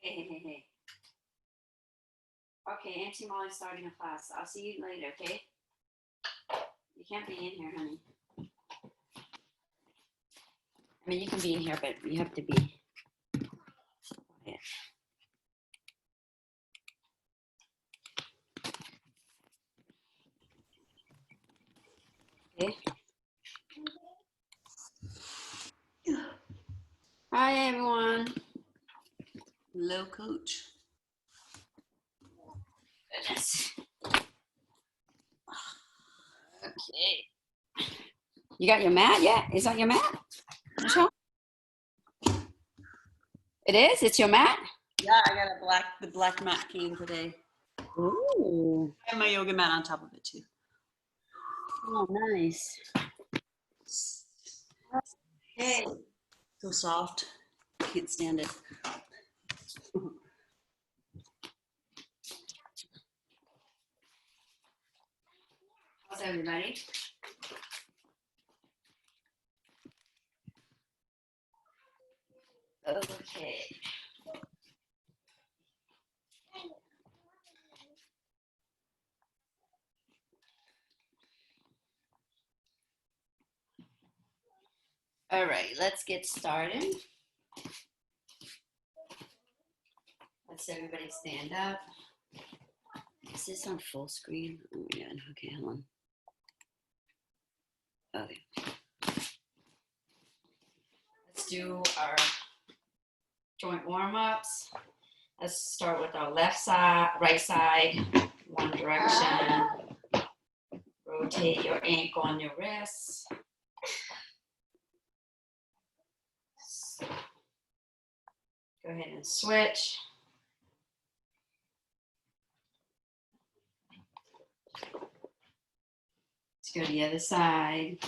Hey. Okay, Auntie Mollie's starting a class. I'll see you later, okay? You can't be in here, honey. I mean, you can be in here, but you have to be quiet. Okay. Hi, everyone. Hello, Coach. Goodness. Okay. You got your mat yet? Is that your mat, Michelle? It is? It's your mat? Yeah, I got the black mat came today. Ooh. I have my yoga mat on top of it too. Oh, nice. Hey. So soft. Can't stand it. How's everybody? Okay. All right, let's get started. Let's everybody stand up. Is this on full screen? Oh my God. Okay, hold on. Okay. Let's do our joint warm-ups. Let's start with our left side, right side, one direction. Rotate your ankle on your wrists. Go ahead and switch. Let's go to the other side.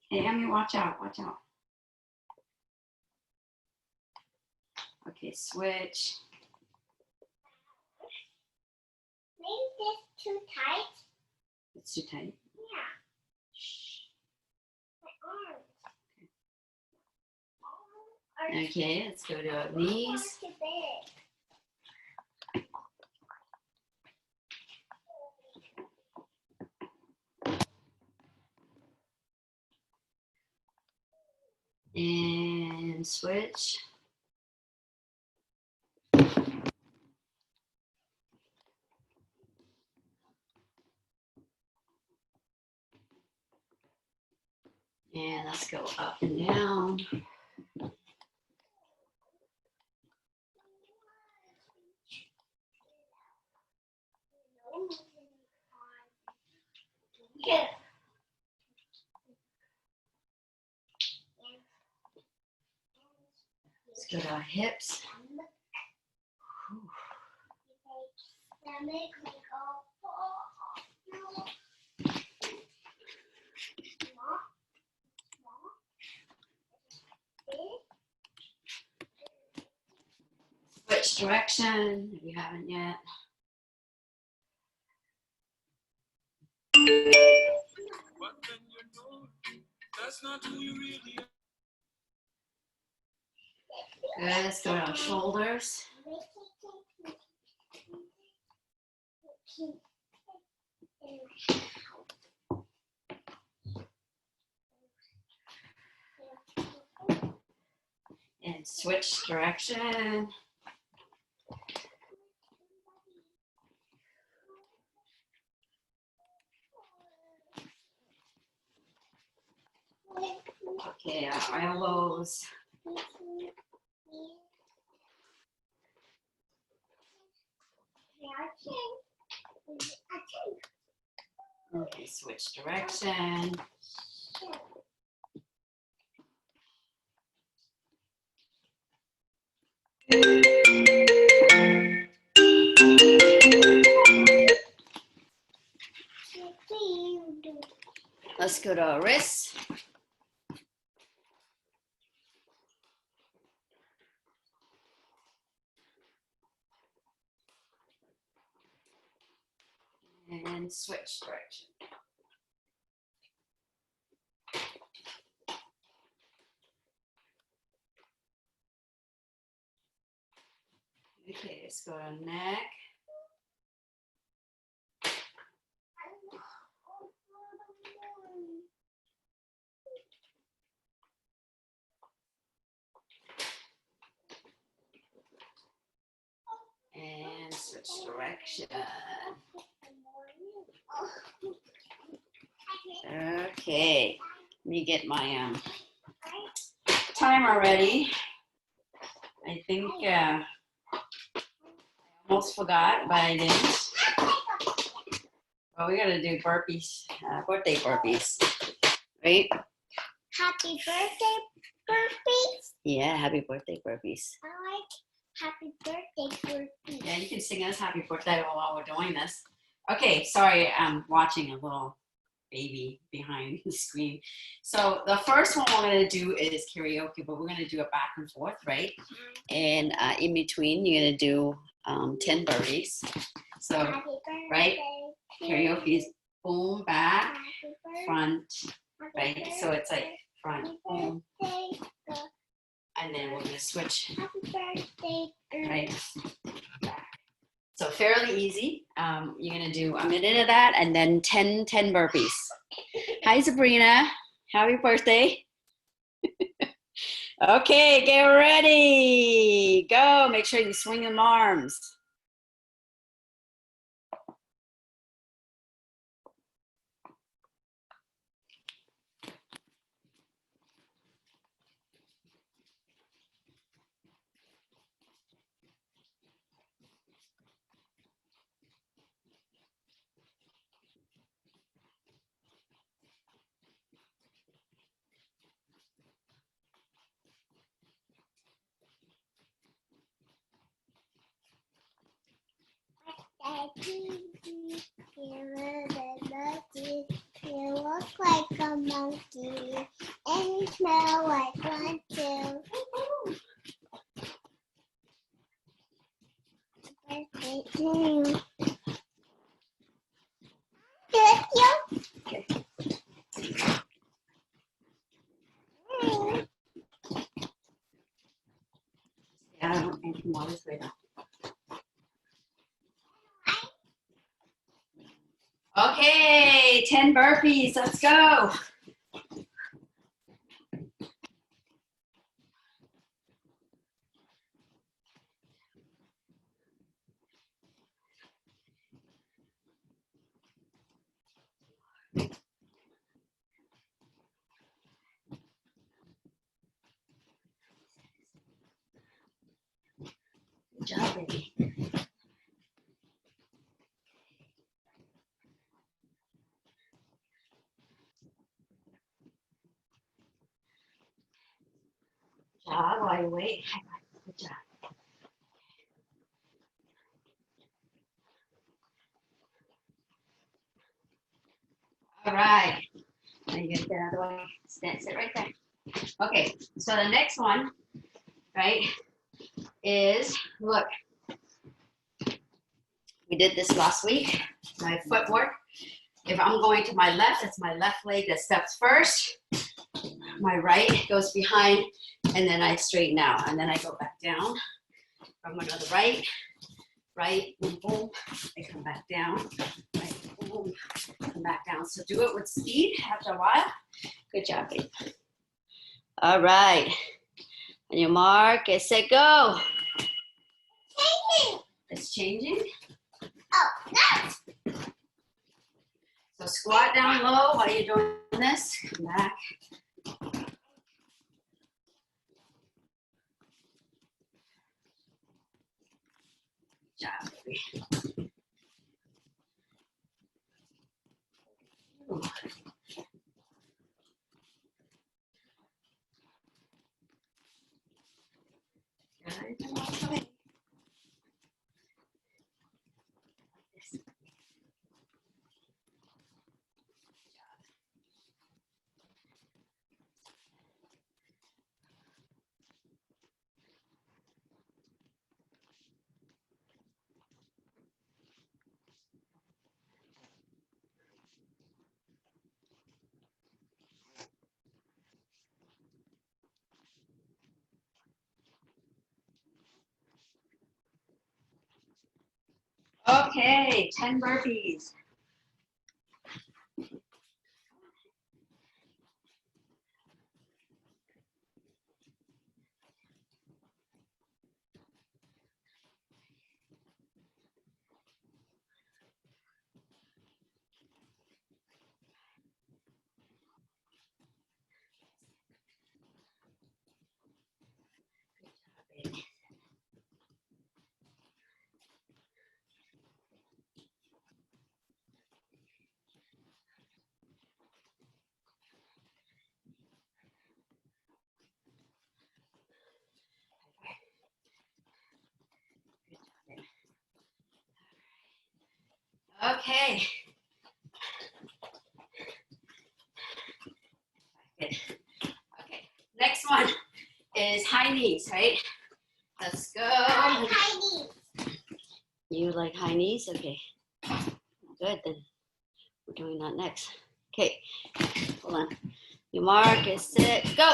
Hey, Emmy, watch out, watch out. Okay, switch. Maybe this too tight. It's too tight. Yeah. My arms. Okay, let's go to our knees. Too big. And switch. And let's go up and down. Yeah. Let's go to our hips. Switch direction if you haven't yet. Good, let's go to our shoulders. And switch direction. Okay, our elbows. Okay, switch direction. go to our wrists. And switch direction. Okay, let's go to neck. And switch direction. Okay, let me get my timer ready. I think I almost forgot, but I didn't. Well, we gotta do burpees, birthday burpees, right? Happy birthday, burpees. Yeah, happy birthday burpees. I like happy birthday, burpees. Yeah, you can sing us happy birthday while we're doing this. Okay, sorry, I'm watching a little baby behind the screen. So the first one we're gonna do is karaoke, but we're gonna do it back and forth, right? And in between, you're gonna do 10 burpees. So, Happy birthday. right? Karaoke is boom, back, Happy birthday. front, Happy right? So it's like front, Happy boom, birthday. and then we're gonna switch, Happy birthday. right? Back. So fairly easy. You're gonna do a minute of that and then 10 burpees. Hi Sabrina, happy birthday. Okay, get ready. Go, make sure you swing them arms. You look like a monkey and you smell like one too. Birthday to you. Thank you. Okay. Yeah, I don't think more this way now. Okay, 10 burpees, let's go. Good job, baby. Good job while you wait. Good job. All right. Now you get that out of the way. Sit right there. Okay, so the next one, right, is, look, we did this last week, my footwork. If I'm going to my left, it's my left leg that steps first. My right goes behind, and then I straighten out, and then I go back down. From another right, boom, boom, I come back down, right, boom, come back down. So do it with speed after a while. Good job, babe. All right. On your mark, get set, go. Changing. It's changing. Oh, no. So squat down low while you're doing this. Come back. Good job, baby. Ooh. Good. Come on, come in. Okay, 10 burpees. Okay. Good. Okay. Next one is high knees, right? Let's go. Tiny. You like high knees? Okay. Good. Then we're doing that next. Okay. Hold on. Your mark is set. Go.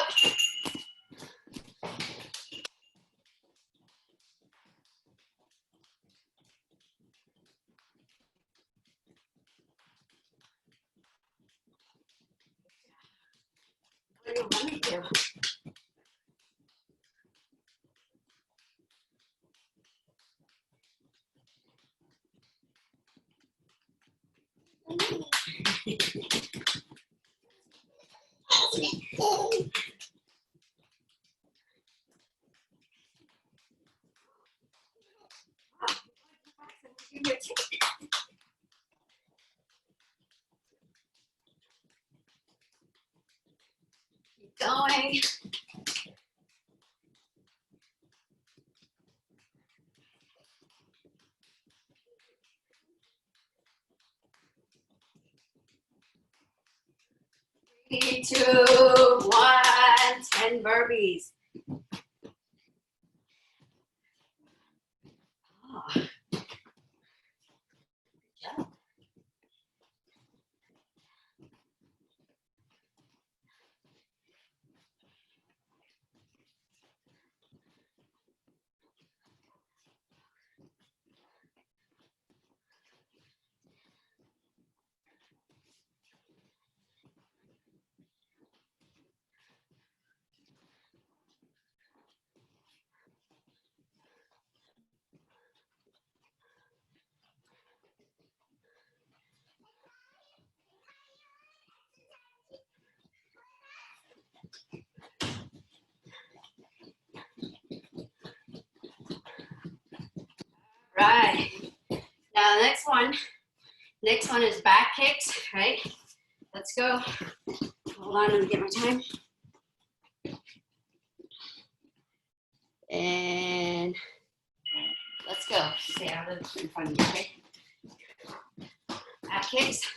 What do you want me to do? Keep going. Three, 2, 1, 10 burpees. Oh, good job. Right. Now the next one is back kicks, right? Let's go. Hold on, let me get my time. And let's go. Stay out of in front of me, okay? Back kicks.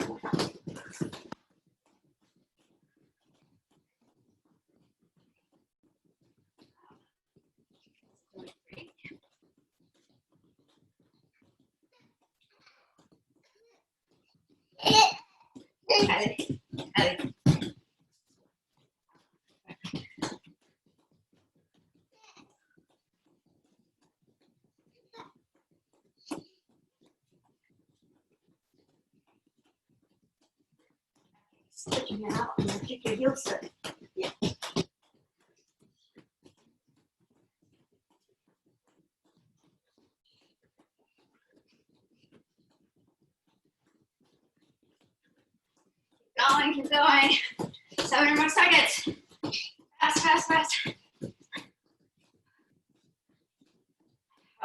Ellie, Ellie. Sticking out and then kick your heels up. Yeah. Going, keep going. 7 more seconds. Fast, fast, fast.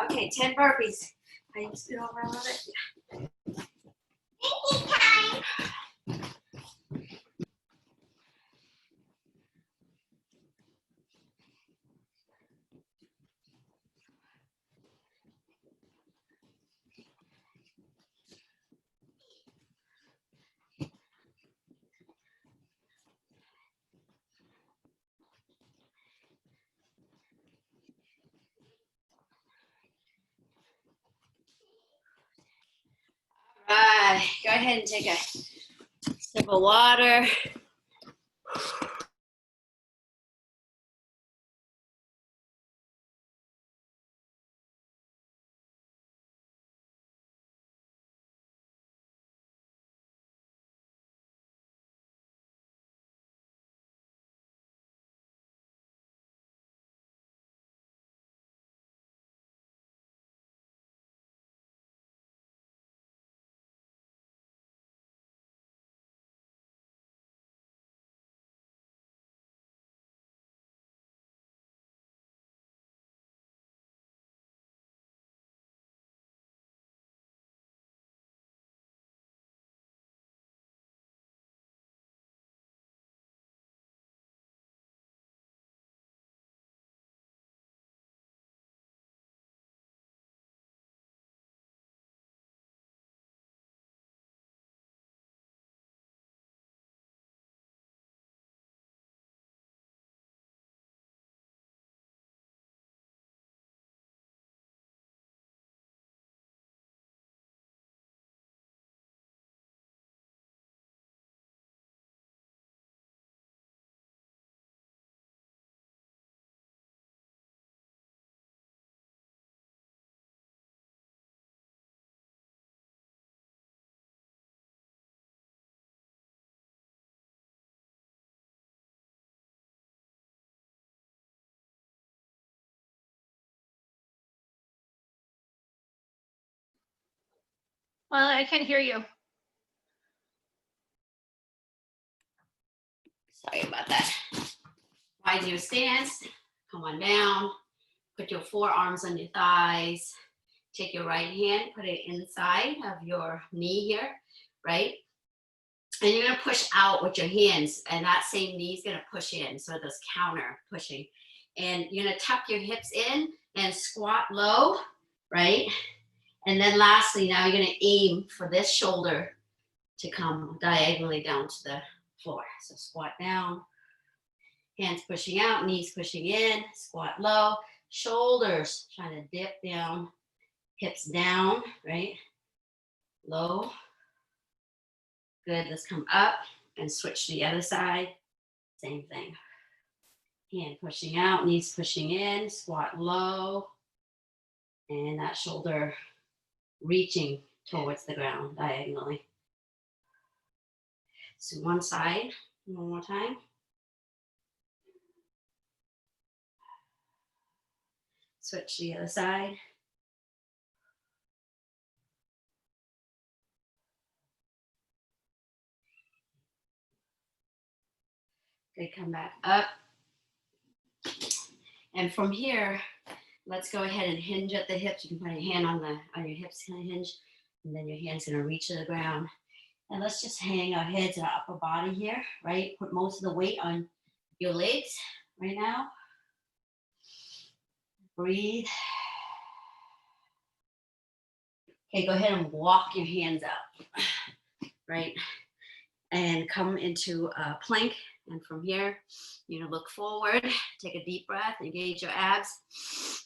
Okay, 10 burpees. I used it over a little bit. Time. Right, go ahead and take a sip of water. Well, I can't hear you. Sorry about that. Widen your stance. Come on down. Put your forearms on your thighs. Take your right hand, put it inside of your knee here, right? And you're gonna push out with your hands, and that same knee is gonna push in, so this counter pushing. And you're gonna tuck your hips in and squat low, right? And then lastly, now you're gonna aim for this shoulder to come diagonally down to the floor. So squat down, hands pushing out, knees pushing in, squat low, shoulders trying to dip down, hips down, right? Low. Good, let's come up and switch to the other side. Same thing. Hand pushing out, knees pushing in, squat low. And that shoulder reaching towards the ground diagonally. So one side, one more time. Switch to the other side. Good, come back up. And from here, let's go ahead and hinge at the hips. You can put a hand on your hips, kind of hinge, and then your hand's gonna reach to the ground. And let's just hang our heads and our upper body here, right? Put most of the weight on your legs right now. Breathe. Okay, go ahead and walk your hands out, right? And come into a plank. And from here, you're gonna look forward, take a deep breath, engage your abs,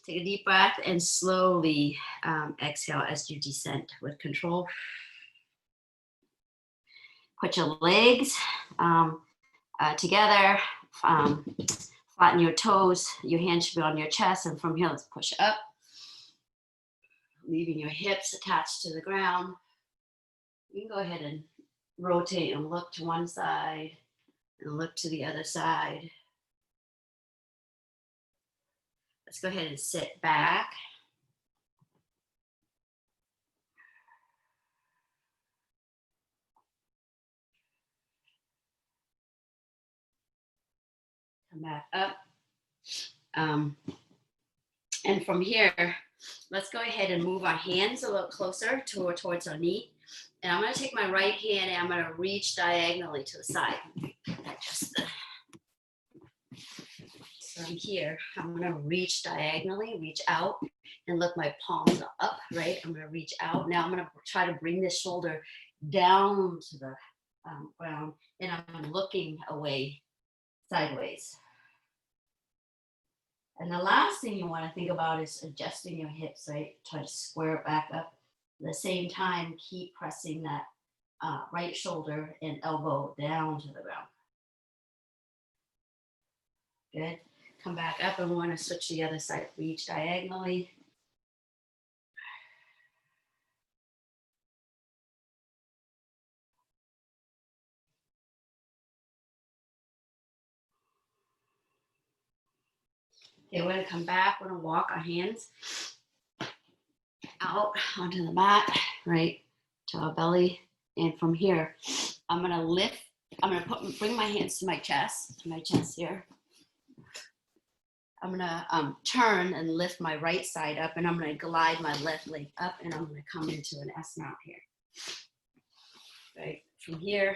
take a deep breath, and slowly exhale as you descend with control. Put your legs together, flatten your toes, your hands should be on your chest, and from here, let's push up, leaving your hips attached to the ground. You can go ahead and rotate and look to one side, and look to the other side. Let's go ahead and sit back. Come back up. And from here, let's go ahead and move our hands a little closer towards our knee. And I'm gonna take my right hand and I'm gonna reach diagonally to the side. So I'm here, I'm gonna reach diagonally, reach out, and look, my palms are up, right? I'm gonna reach out. Now I'm gonna try to bring this shoulder down to the ground, and I'm looking away sideways. And the last thing you want to think about is adjusting your hips, right? Try to square it back up. At the same time, keep pressing that right shoulder and elbow down to the ground. Good. Come back up, and we want to switch to the other side. Reach diagonally. Okay, we're going to come back. We're going to walk our hands out onto the mat, right, to our belly. And from here, I'm going to lift. I'm going to bring my hands to my chest here. I'm going to turn and lift my right side up, and I'm going to glide my left leg up, and I'm going to come into an S mount here. Right, from here,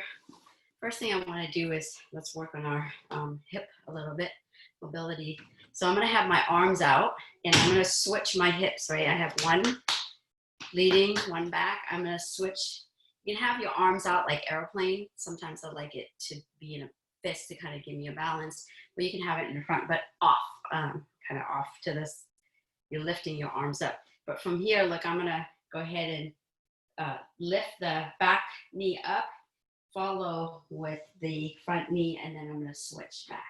first thing I want to do is let's work on our hip a little bit, mobility. So I'm going to have my arms out, and I'm going to switch my hips, right? I have one leading, one back. I'm going to switch. You can have your arms out like airplane. Sometimes I like it to be in a fist to kind of give me a balance, but you can have it in the front, but off, kind of off to this. You're lifting your arms up. But from here, look, I'm going to go ahead and lift the back knee up, follow with the front knee, and then I'm going to switch back.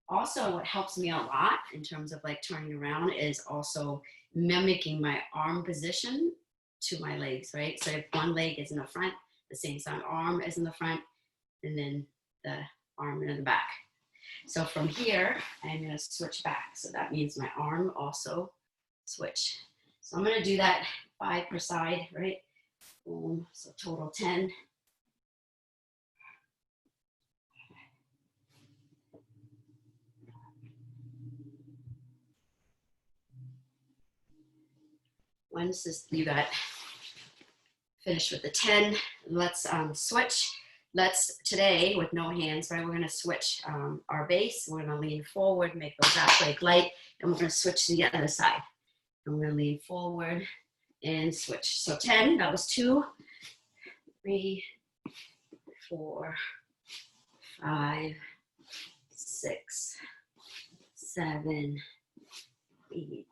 Also, what helps me a lot in terms of like turning around is also mimicking my arm position to my legs, right? So if one leg is in the front, the same side arm is in the front, and then the arm in the back. So from here, I'm going to switch back. So that means my arm also switch. So I'm going to do that 5 per side, right? So total 10. Once you got finished with the 10, let's switch. Let's today with no hands, right? We're gonna switch our base. We're gonna lean forward, make those back leg light, and we're gonna switch to the other side. And we're gonna lean forward and switch. So 10, that was 2, 3, 4, 5, 6, 7, 8,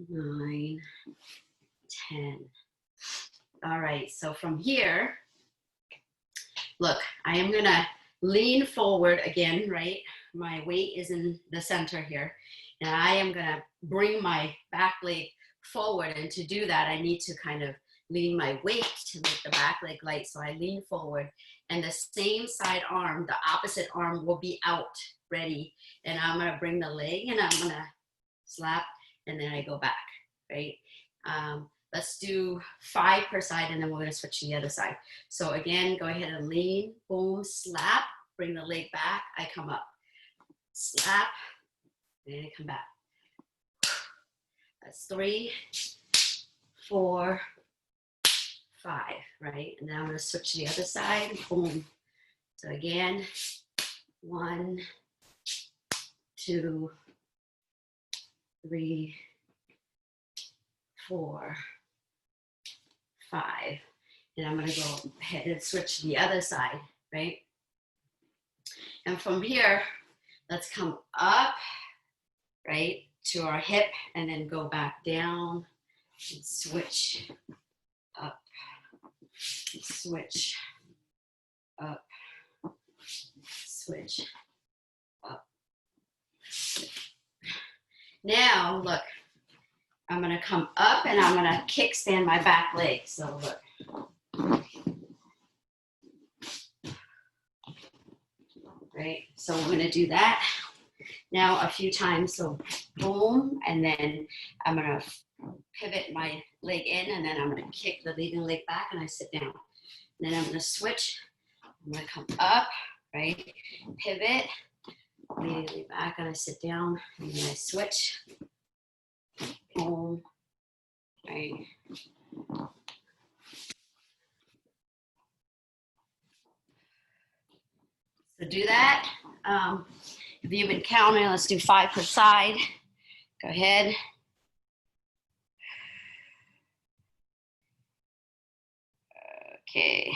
9, 10. All right, so from here, look, I am gonna lean forward again, right? My weight is in the center here. And I am gonna bring my back leg forward. And to do that, I need to kind of lean my weight to make the back leg light. So I lean forward and the same side arm, the opposite arm will be out, ready. And I'm gonna bring the leg and I'm gonna slap and then I go back, right? Let's do 5 per side and then we're gonna switch to the other side. So again, go ahead and lean, boom, slap, bring the leg back, I come up. Slap, and I come back. That's 3, 4, 5, right? And then I'm gonna switch to the other side, boom. So again, 1, 2, 3, 4, 5. And I'm gonna go ahead and switch to the other side, right? And from here, let's come up, right, to our hip and then go back down and switch up, switch up, switch up. Now, look, I'm gonna come up and I'm gonna kickstand my back leg. So look. Right, so we're gonna do that now a few times. So boom, and then I'm gonna pivot my leg in and then I'm gonna kick the leading leg back and I sit down. And then I'm gonna switch, I'm gonna come up, right, pivot, leading leg back and I sit down and then I switch, boom, right. So do that. If you've been counting, let's do 5 per side. Go ahead. Okay.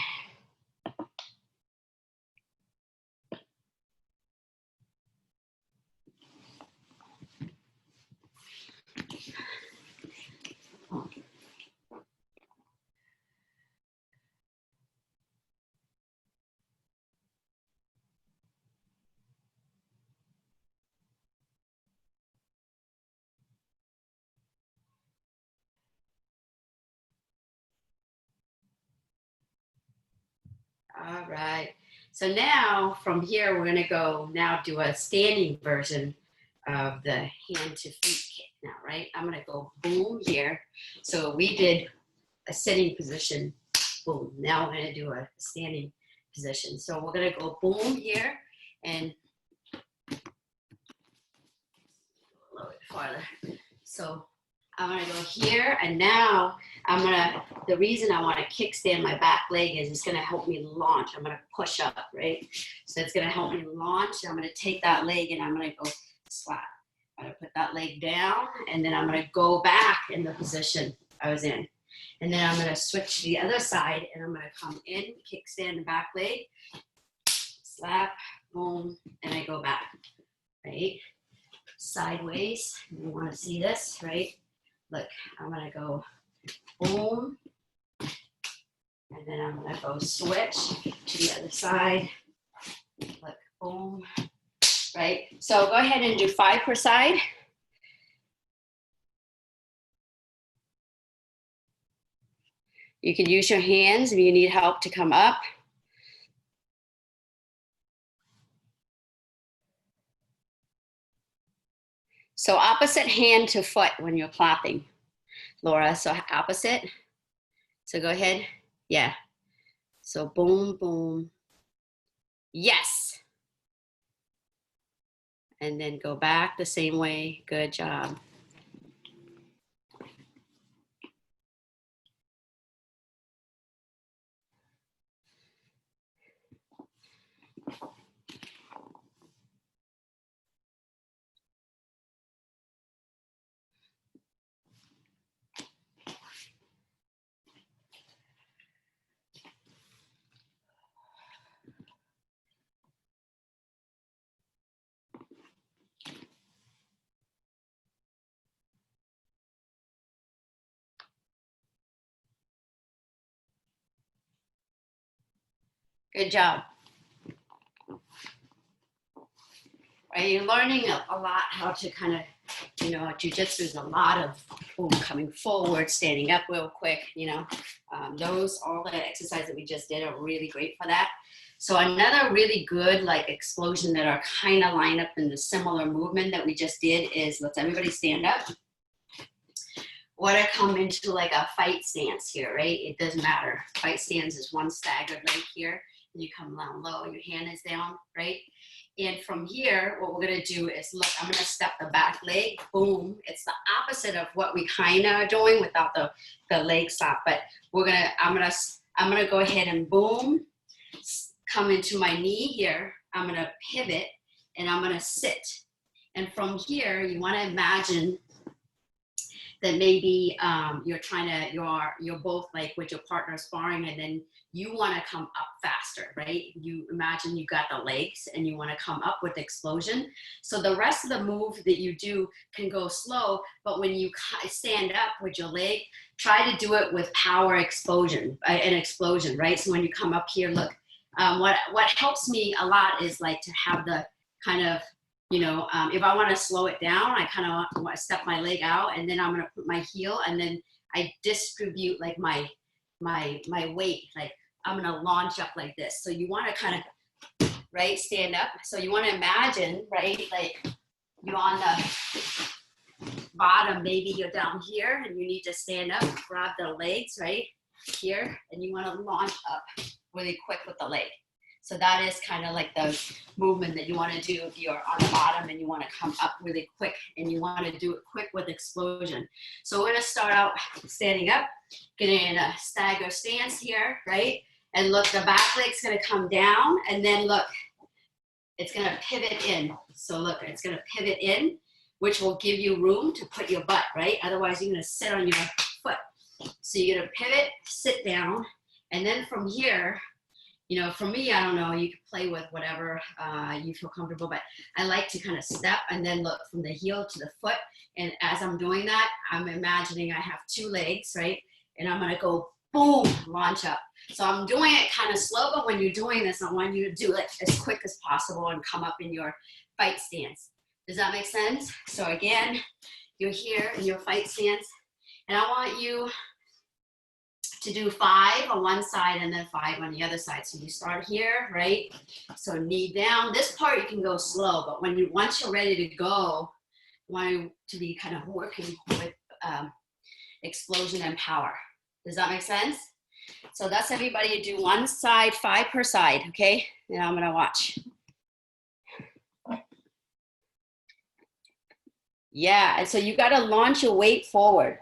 All right. So now from here, we're gonna go now do a standing version of the hand to feet kick now, right? I'm gonna go boom here. So we did a sitting position, boom. Now we're gonna do a standing position. So we're gonna go boom here and a little bit farther. So I'm gonna go here and now the reason I wanna kickstand my back leg is it's gonna help me launch. I'm gonna push up, right? So it's gonna help me launch. I'm gonna take that leg and I'm gonna go slap. I'm gonna put that leg down and then I'm gonna go back in the position I was in. And then I'm gonna switch to the other side and I'm gonna come in, kickstand the back leg, slap, boom, and I go back, right? Sideways, you wanna see this, right? Look, I'm gonna go boom, and then I'm gonna go switch to the other side. Look, boom, right? So go ahead and do 5 per side. You can use your hands if you need help to come up. So opposite hand to foot when you're clapping, Laura. So opposite. So go ahead. Yeah. So boom, boom. Yes. And then go back the same way. Good job. Good job. Right, you're learning a lot how to kind of, you know, jiu-jitsu is a lot of boom, coming forward, standing up real quick, you know. All the exercises that we just did are really great for that. So another really good like explosion that are kind of lined up in the similar movement that we just did is, let's everybody stand up. Want to come into like a fight stance here, right? It doesn't matter. Fight stance is one staggered leg here, and you come down low, your hand is down, right? And from here, what we're gonna do is, look, I'm gonna step the back leg, boom. It's the opposite of what we kind of are doing without the leg stop, but I'm gonna go ahead and boom, come into my knee here. I'm gonna pivot and I'm gonna sit. And from here, you wanna imagine that maybe you're both like with your partner sparring, and then you want to come up faster, right? You imagine you got the legs and you want to come up with explosion. So the rest of the move that you do can go slow, but when you stand up with your leg, try to do it with power explosion, an explosion, right? So when you come up here, look, what helps me a lot is like to have the kind of, you know, if I want to slow it down, I kind of want to step my leg out, and then I'm going to put my heel, and then I distribute like my weight. Like I'm going to launch up like this. So you want to kind of, right, stand up. So you want to imagine, right, like you're on the bottom, maybe you're down here, and you need to stand up, grab the legs, right, here, and you want to launch up really quick with the leg. So that is kind of like the movement that you want to do if you're on the bottom and you want to come up really quick, and you want to do it quick with explosion. So we're going to start out standing up, getting in a stagger stance here, right? And look, the back leg's going to come down, and then look, it's going to pivot in. So look, it's going to pivot in, which will give you room to put your butt, right? Otherwise, you're going to sit on your foot. So you're going to pivot, sit down, and then from here, you know, for me, I don't know, you can play with whatever you feel comfortable, but I like to kind of step and then look from the heel to the foot. And as I'm doing that, I'm imagining I have two legs, right? And I'm gonna go boom, launch up. So I'm doing it kind of slow, but when you're doing this, I want you to do it as quick as possible and come up in your fight stance. Does that make sense? So again, you're here in your fight stance, and I want you to do 5 on one side and then 5 on the other side. So you start here, right? So knee down. This part you can go slow, but once you're ready to go, you want to be kind of working with explosion and power. Does that make sense? So that's everybody do one side, 5 per side, okay? Now I'm gonna watch. Yeah, and so you gotta launch your weight forward.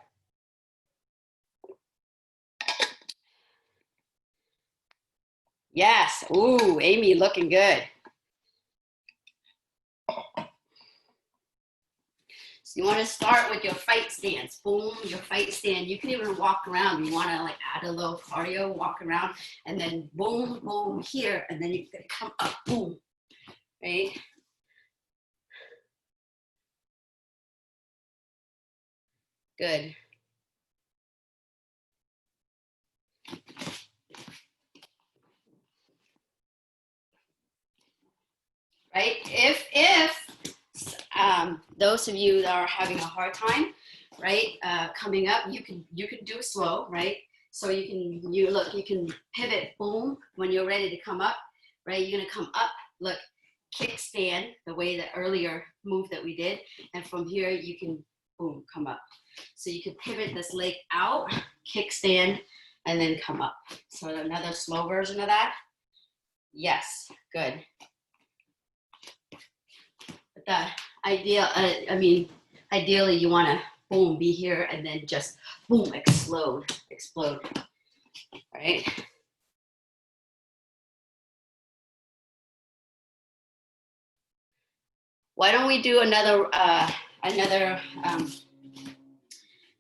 Yes. Ooh, Amy, looking good. So you want to start with your fight stance. Boom, your fight stand. You can even walk around. You want to like add a little cardio, walk around, and then boom, boom here, and then you're gonna come up, boom, right? Good. Right? If those of you that are having a hard time, right, coming up, you can do slow, right? So you can pivot, boom, when you're ready to come up, right? You're gonna come up, look, kickstand, the way the earlier move that we did, and from here you can, boom, come up. So you can pivot this leg out, kickstand, and then come up. So another slow version of that. Yes, good. But that ideal, ideally you want to boom, be here and then just boom, explode, right? Why don't we do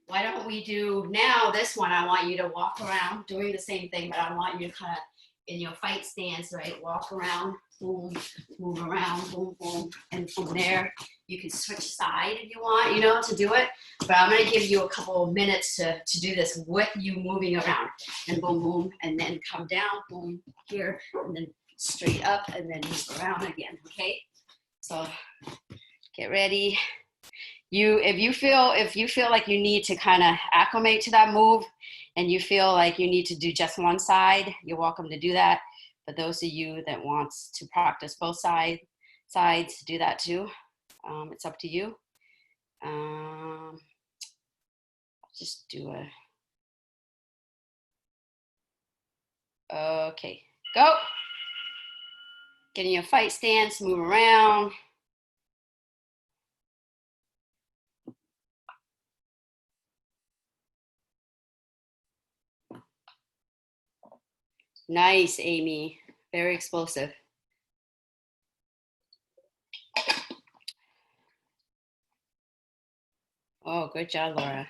why don't we do now this one? I want you to walk around doing the same thing, but I want you to kind of in your fight stance, right? Walk around, boom, move around, boom, boom. And from there, you can switch side if you want, you know, to do it. But I'm gonna give you a couple of minutes to do this with you moving around. And boom, boom, and then come down, boom, here, and then straight up, and then move around again, okay? So get ready. If you feel like you need to kind of acclimate to that move and you feel like you need to do just one side, you're welcome to do that. But those of you that wants to practice both sides, do that too. It's up to you. I'll just do okay, go. Get in your fight stance, move around. Nice, Amy. Very explosive. Oh, good job, Laura.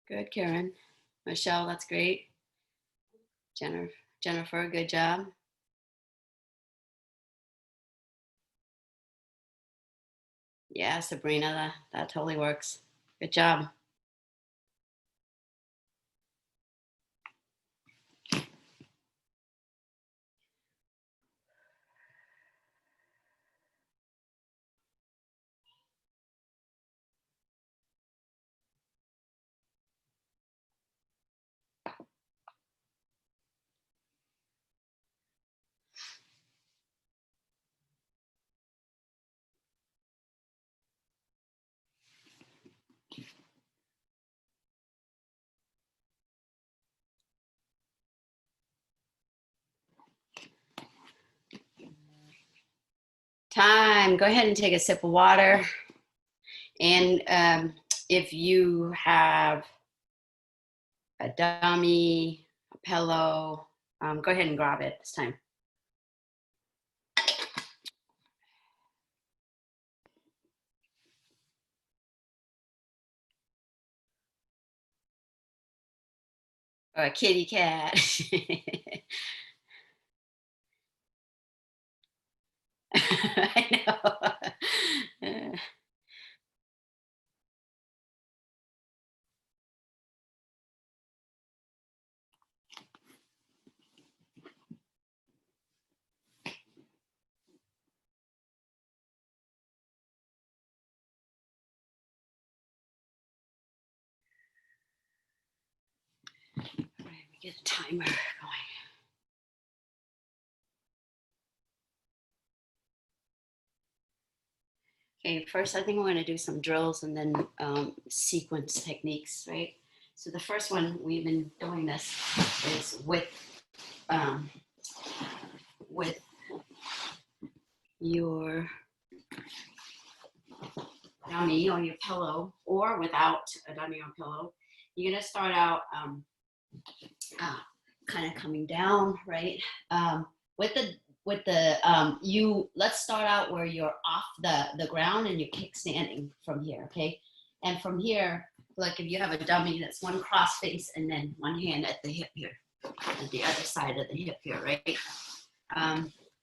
Good, Karen. Michelle, that's great. Jennifer, good job. Yeah, Sabrina, that totally works. Good job. Time. Go ahead and take a sip of water. And if you have a dummy, a pillow, go ahead and grab it this time. Or a kitty cat. I know. All right, we get a timer going. Okay, first I think we're going to do some drills and then sequence techniques, right? So the first one, we've been doing this, is with your dummy or your pillow, or without a dummy or pillow. You're going to start out kind of coming down, right? Let's start out where you're off the ground and you're kickstanding from here, okay? And from here, like if you have a dummy, that's one cross face and then one hand at the hip here, at the other side of the hip here, right?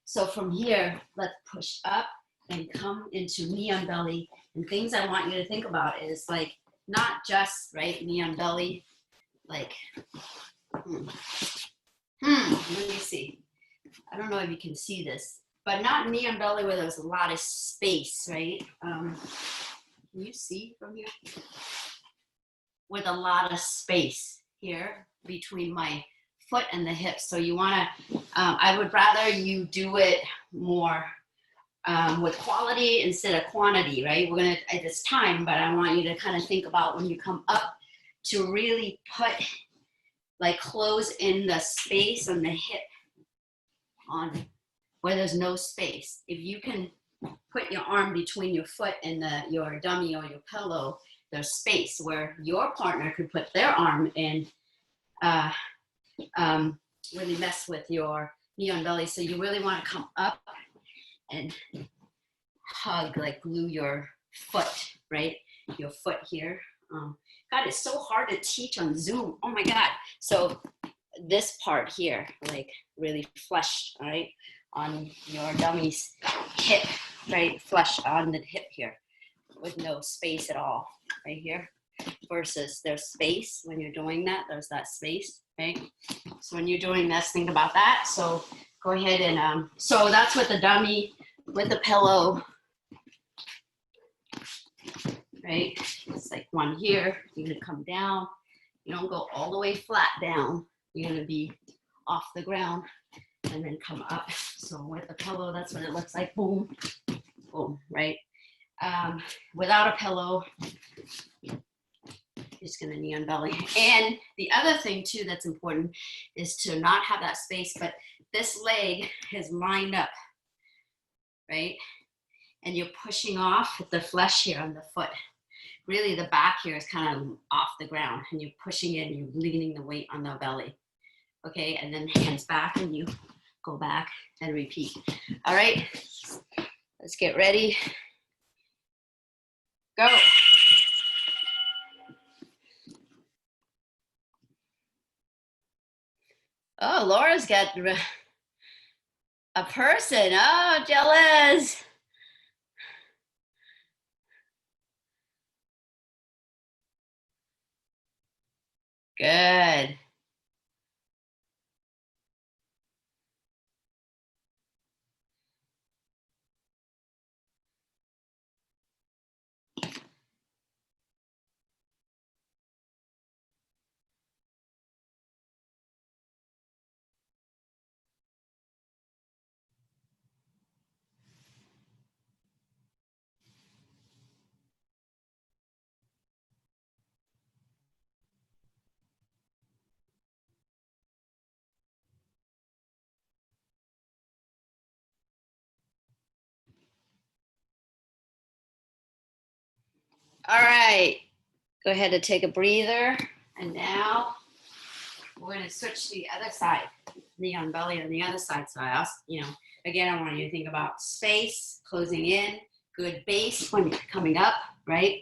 So from here, let's push up and come into knee on belly. And things I want you to think about is like, not just, right, knee on belly, like, let me see. I don't know if you can see this, but not knee on belly where there's a lot of space, right? Can you see from here? With a lot of space here between my foot and the hips. So you want to, I would rather you do it more with quality instead of quantity, right? We're going to, at this time, but I want you to kind of think about when you come up to really put, like close in the space on the hip on where there's no space. If you can put your arm between your foot and your dummy or your pillow, there's space where your partner could put their arm in, really mess with your knee on belly. So you really want to come up and hug, like glue your foot, right? Your foot here. God, it's so hard to teach on Zoom. Oh my God. So this part here, like really flush, right? On your dummy's hip, right? Flush on the hip here with no space at all, right here. Versus there's space when you're doing that. There's that space, right? So when you're doing this, think about that. So go ahead and, so that's with the dummy, with the pillow, right? It's like one here. You're gonna come down. You don't go all the way flat down. You're gonna be off the ground and then come up. So with the pillow, that's what it looks like. Boom, boom, right? Without a pillow, just gonna knee on belly. And the other thing too that's important is to not have that space, but this leg is lined up, right? And you're pushing off the flesh here on the foot. Really the back here is kind of off the ground and you're pushing it and you're leaning the weight on the belly. Okay, and then hands back and you go back and repeat. All right, let's get ready. Go. Oh, Laura's got a person. Oh, jealous. Good. All right, go ahead and take a breather. And now we're gonna switch to the other side, knee on belly on the other side. So I also, again, I want you to think about space, closing in, good base when you're coming up, right?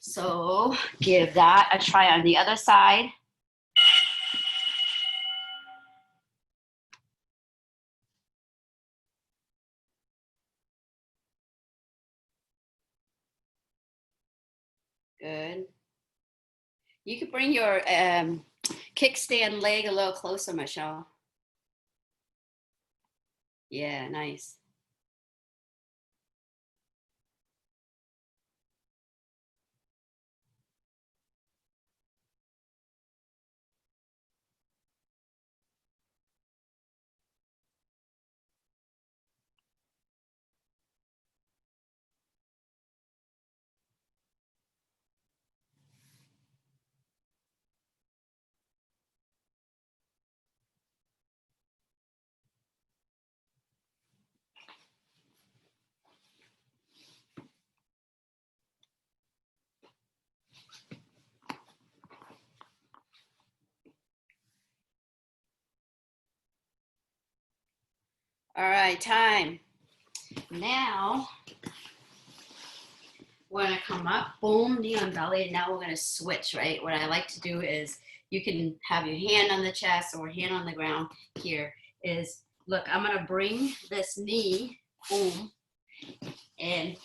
So give that a try on the other side. Good. You could bring your kickstand leg a little closer, Michelle. Yeah, nice. All right, time. Now, we're gonna come up, boom, knee on belly, and now we're gonna switch, right? What I like to do is, you can have your hand on the chest or hand on the ground here, is, look, I'm gonna bring this knee, boom, and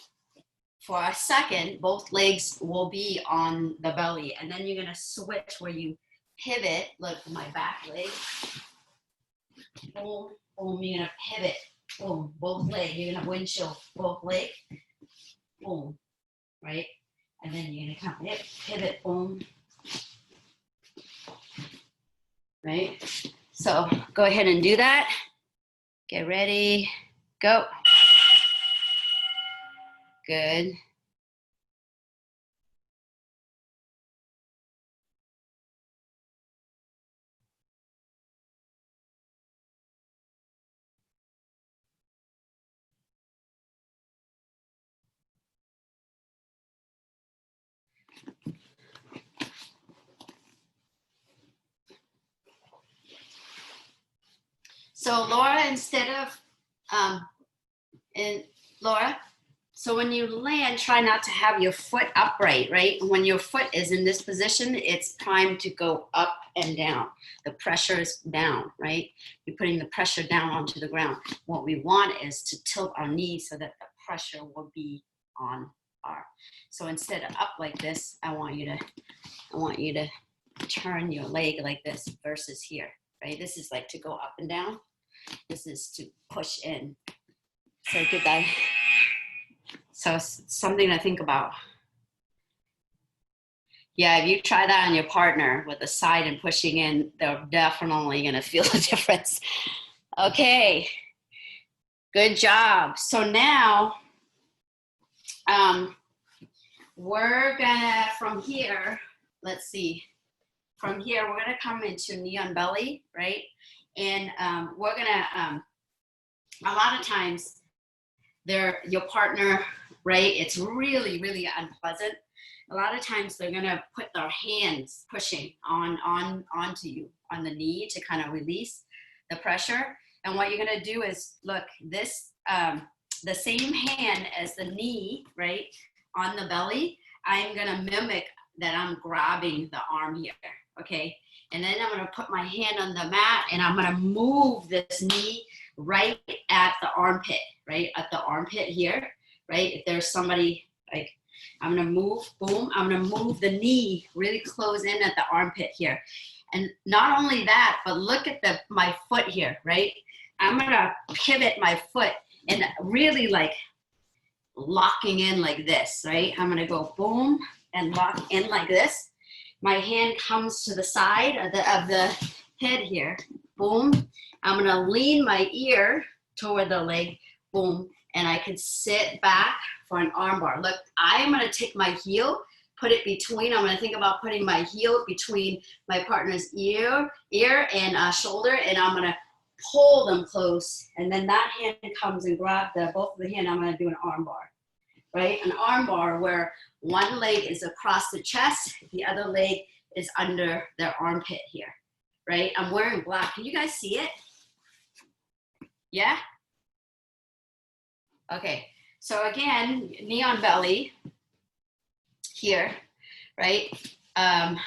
for a second, both legs will be on the belly, and then you're gonna switch where you pivot, look, my back leg, boom, boom, you're gonna pivot, boom, both legs, you're gonna windshield both legs, boom, right? And then you're gonna come hip, pivot, boom. right? So go ahead and do that. Get ready, go. Good. So Laura, instead of, Laura, so when you land, try not to have your foot upright, right? When your foot is in this position, it's time to go up and down. The pressure is down, right? You're putting the pressure down onto the ground. What we want is to tilt our knees so that the pressure will be on our. So instead of up like this, I want you to turn your leg like this versus here, right? This is like to go up and down. This is to push in. So get that. So something to think about. Yeah, if you try that on your partner with the side and pushing in, they're definitely gonna feel a difference. Okay, good job. So now, we're gonna, from here, let's see. From here, we're gonna come into knee on belly, right? And we're gonna, a lot of times, your partner, right? It's really, really unpleasant. A lot of times they're gonna put their hands pushing onto you on the knee to kind of release the pressure. And what you're gonna do is, look, this, the same hand as the knee, right, on the belly, I'm gonna mimic that I'm grabbing the arm here, okay? And then I'm gonna put my hand on the mat and I'm gonna move this knee right at the armpit, right? At the armpit here, right? If there's somebody, like, I'm gonna move, boom, I'm gonna move the knee really close in at the armpit here. And not only that, but look at my foot here, right? I'm gonna pivot my foot and really like locking in like this, right? I'm gonna go boom and lock in like this. My hand comes to the side of the head here, boom. I'm gonna lean my ear toward the leg, boom, and I can sit back for an arm bar. Look, I'm gonna take my heel, put it between, I'm gonna think about putting my heel between my partner's ear and shoulder, and I'm gonna pull them close, and then that hand comes and grab both of the hand, I'm gonna do an arm bar, right? An arm bar where one leg is across the chest, the other leg is under their armpit here, right? I'm wearing black, can you guys see it? Yeah? Okay, so again, knee on belly here, right? And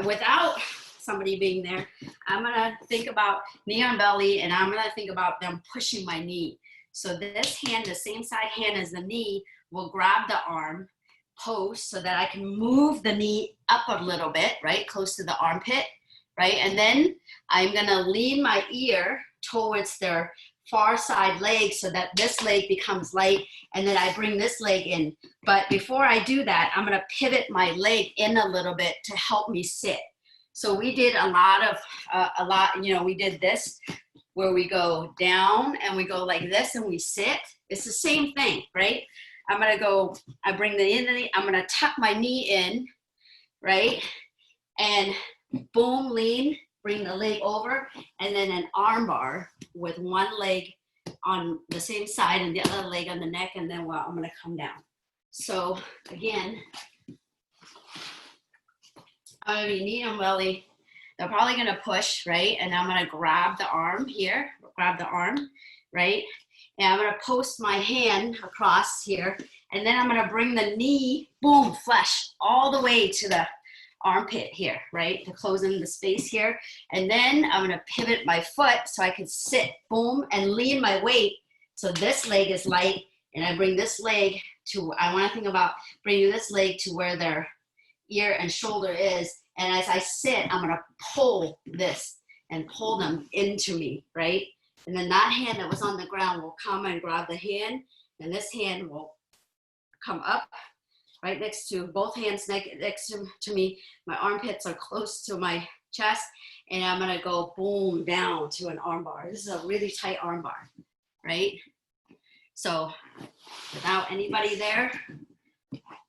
without somebody being there, I'm gonna think about knee on belly and I'm gonna think about them pushing my knee. So this hand, the same side hand as the knee, will grab the arm, post so that I can move the knee up a little bit, right? Close to the armpit, right? And then I'm gonna lean my ear towards their far side leg so that this leg becomes light, and then I bring this leg in. But before I do that, I'm gonna pivot my leg in a little bit to help me sit. So we did we did this where we go down and we go like this and we sit. It's the same thing, right? I'm gonna go, I bring I'm gonna tuck my knee in, right? And boom, lean, bring the leg over, and then an arm bar with one leg on the same side and the other leg on the neck, and then I'm gonna come down. So again, I'm gonna be knee on belly. They're probably gonna push, right? And I'm gonna grab the arm here, right? And I'm gonna post my hand across here, and then I'm gonna bring the knee, boom, flush, all the way to the armpit here, right? To close in the space here. And then I'm gonna pivot my foot so I can sit, boom, and lean my weight. So this leg is light, and I bring this leg to, I wanna think about bringing this leg to where their ear and shoulder is. And as I sit, I'm gonna pull this and pull them into me, right? And then that hand that was on the ground will come and grab the hand, and this hand will come up right next to both hands next to me. My armpits are close to my chest, and I'm gonna go boom down to an arm bar. This is a really tight arm bar, right? So without anybody there,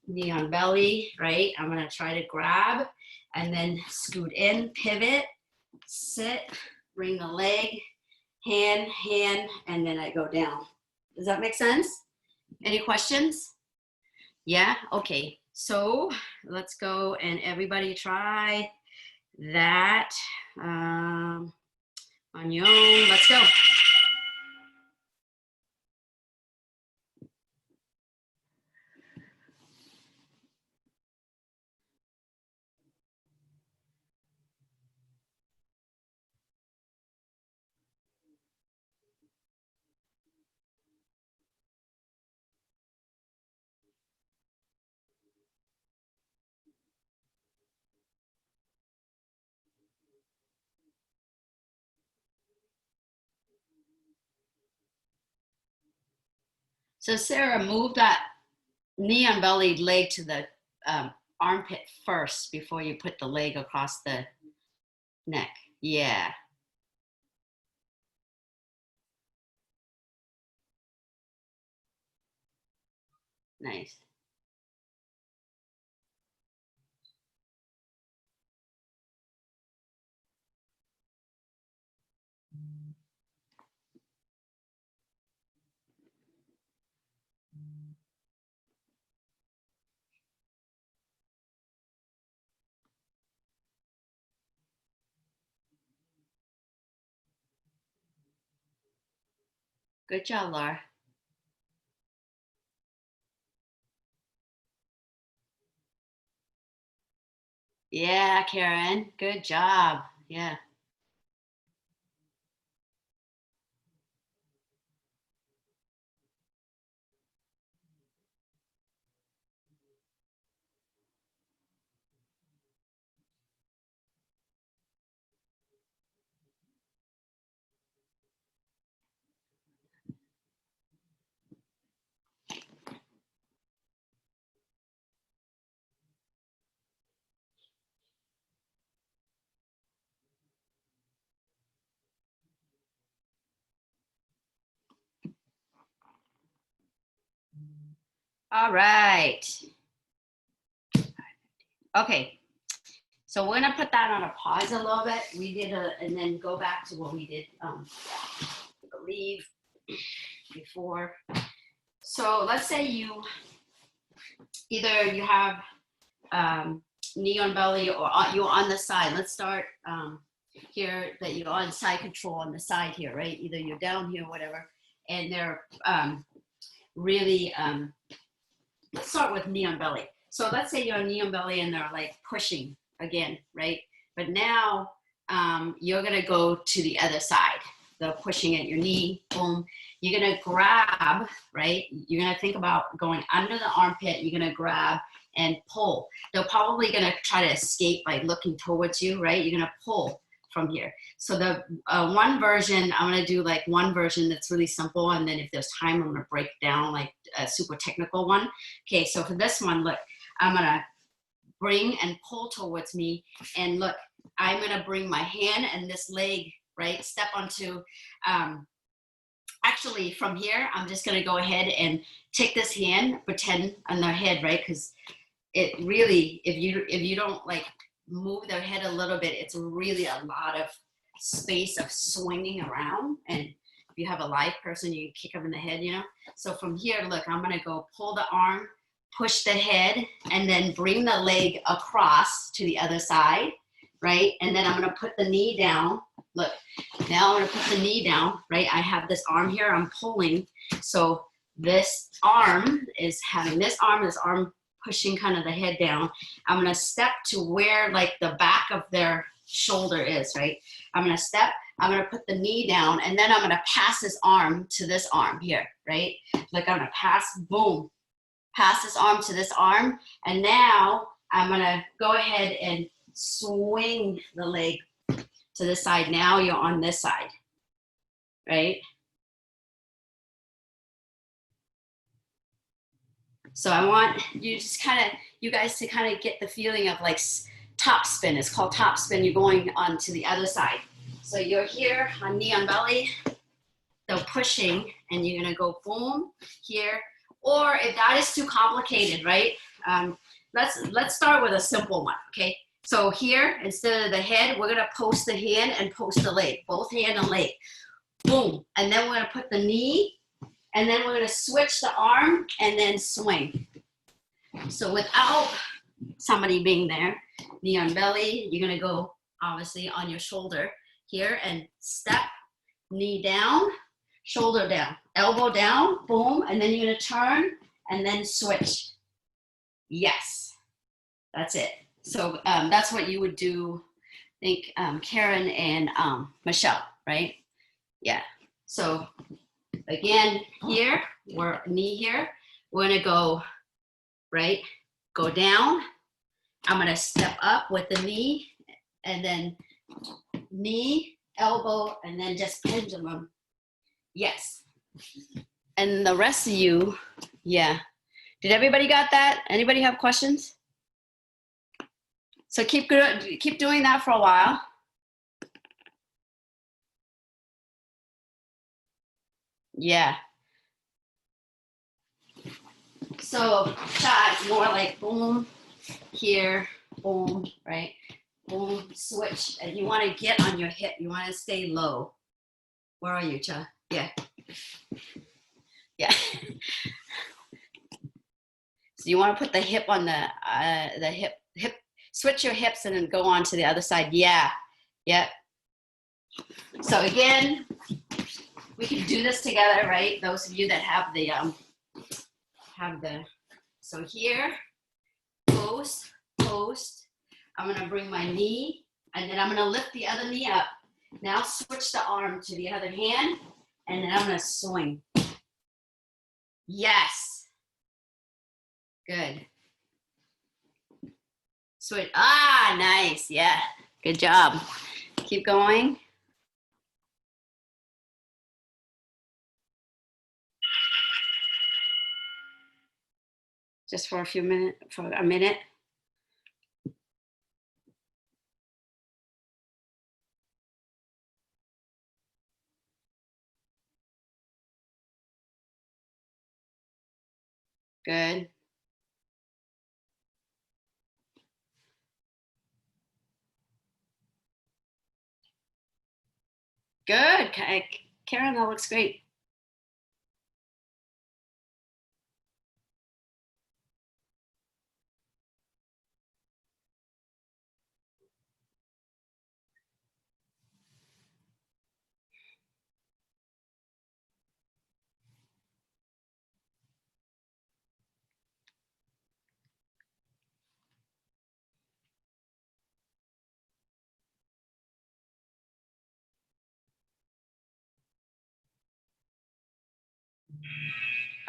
knee on belly, right? I'm gonna try to grab and then scoot in, pivot, sit, bring the leg, hand, and then I go down. Does that make sense? Any questions? Yeah, okay. So let's go and everybody try that on your own. Let's go. So Sarah, move that knee on belly leg to the armpit first before you put the leg across the neck. Yeah, nice. Good job, Laura. Yeah, Karen, good job. Yeah. All right. Okay. So we're gonna put that on a pause a little bit. And then go back to what we did, I believe, before. So let's say you have knee on belly or you're on the side. Let's start here that you're on side control on the side here, right? Either you're down here or whatever, and they're really, let's start with knee on belly. So let's say you're on knee on belly and they're like pushing again, right? But now you're gonna go to the other side. They're pushing at your knee, boom. You're gonna grab, right? You're gonna think about going under the armpit. You're gonna grab and pull. They're probably gonna try to escape by looking towards you, right? You're gonna pull from here. So the one version, I'm gonna do like one version that's really simple, and then if there's time, I'm gonna break down like a super technical one. Okay, so for this one, look, I'm gonna bring and pull towards me, and look, I'm gonna bring my hand and this leg, right, step onto, actually from here, I'm just gonna go ahead and take this hand, pretend on their head, right, because it really, if you don't like move their head a little bit, it's really a lot of space of swinging around, and if you have a live person, you can kick them in the head, you know. So from here, look, I'm gonna go pull the arm, push the head, and then bring the leg across to the other side, right? And then I'm gonna put the knee down. Look, now I'm gonna put the knee down, right? I have this arm here, I'm pulling. So this arm is having this arm pushing kind of the head down. I'm gonna step to where like the back of their shoulder is, right? I'm gonna step, I'm gonna put the knee down, and then I'm gonna pass this arm to this arm here, right? Like I'm gonna pass, boom, pass this arm to this arm, and now I'm gonna go ahead and swing the leg to this side. Now you're on this side, right? So I want you just kind of, you guys to kind of get the feeling of like top spin. It's called top spin. You're going on to the other side. So you're here on knee on belly, so pushing, and you're gonna go boom here. Or if that is too complicated, right? Let's start with a simple one, okay? So here, instead of the head, we're gonna post the hand and post the leg, both hand and leg. Boom, and then we're gonna put the knee, and then we're gonna switch the arm and then swing. So without somebody being there, knee on belly, you're gonna go obviously on your shoulder here and step, knee down, shoulder down, elbow down, boom, and then you're gonna turn and then switch. Yes, that's it. So that's what you would do, I think, Karen and Michelle, right? Yeah, so again, here, we're knee here, we're gonna go, right, go down, I'm gonna step up with the knee, and then knee, elbow, and then just pendulum. Yes. And the rest of you, yeah. Did everybody got that? Anybody have questions? So keep doing that for a while. Yeah. So shots more like boom, here, boom, right? Boom, switch. And you want to get on your hip. You want to stay low. Where are you, Cha? Yeah. Yeah. So you want to put the hip on the hip, switch your hips and then go on to the other side. Yeah. Yep. So again, we can do this together, right? Those of you that have the, so here, post, post. I'm gonna bring my knee, and then I'm gonna lift the other knee up. Now switch the arm to the other hand, and then I'm gonna swing. Yes. Good. Switch. Ah, nice. Yeah. Good job. Keep going. Just for a minute. Good. Good. Karen, that looks great.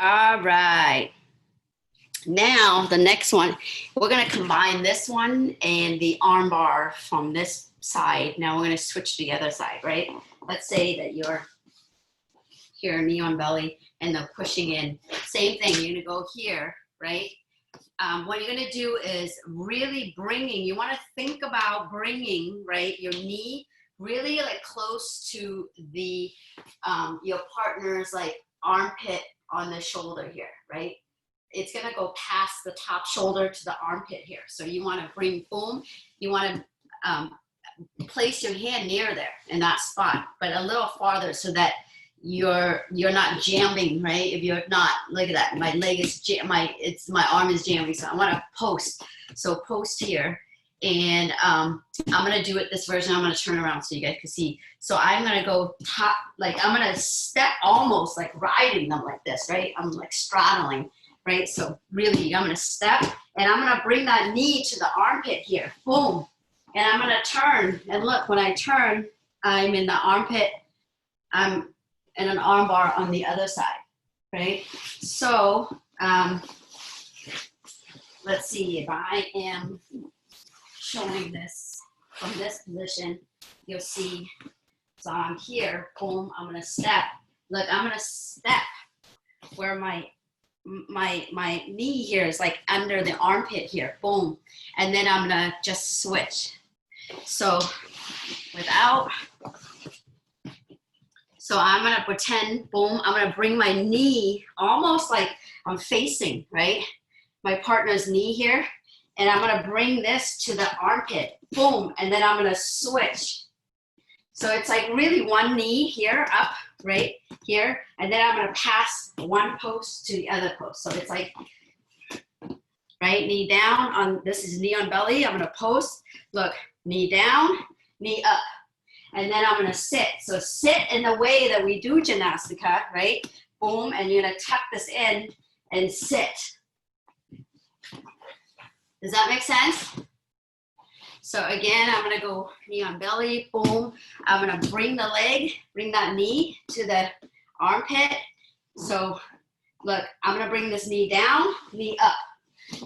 All right. Now the next one, we're going to combine this one and the arm bar from this side. Now we're going to switch to the other side, right? Let's say that you're here, knee on belly, and they're pushing in. Same thing, you're going to go here, right? What you're going to do is really bringing, you want to think about bringing, right, your knee really like close to the, your partner's like armpit on the shoulder here, right? It's gonna go past the top shoulder to the armpit here. So you wanna bring, boom, you wanna place your hand near there in that spot, but a little farther so that you're not jamming, right? If you're not, look at that, my leg is, my arm is jamming, so I wanna post. So post here, and I'm gonna do it this version, I'm gonna turn around so you guys can see. So I'm gonna go top, like I'm gonna step almost like riding them like this, right? I'm like straddling, right? So really, I'm gonna step, and I'm gonna bring that knee to the armpit here, boom. And I'm gonna turn, and look, when I turn, I'm in the armpit, I'm in an arm bar on the other side, right? So, let's see, if I am showing this from this position, you'll see, so I'm here, boom, I'm gonna step. Look, I'm gonna step where my my knee here is like under the armpit here, boom. And then I'm gonna just switch. So I'm gonna pretend, boom, I'm gonna bring my knee almost like I'm facing, right? My partner's knee here. And I'm gonna bring this to the armpit, boom. And then I'm gonna switch. So it's like really one knee here up, right here. And then I'm gonna pass one post to the other post. So it's like, right, knee down on, this is knee on belly. I'm gonna post, look, knee down, knee up. And then I'm gonna sit. So sit in the way that we do Ginastica, right? Boom, and you're gonna tuck this in and sit. Does that make sense? So again, I'm gonna go knee on belly, boom. I'm gonna bring the leg, bring that knee to the armpit. So look, I'm gonna bring this knee down, knee up.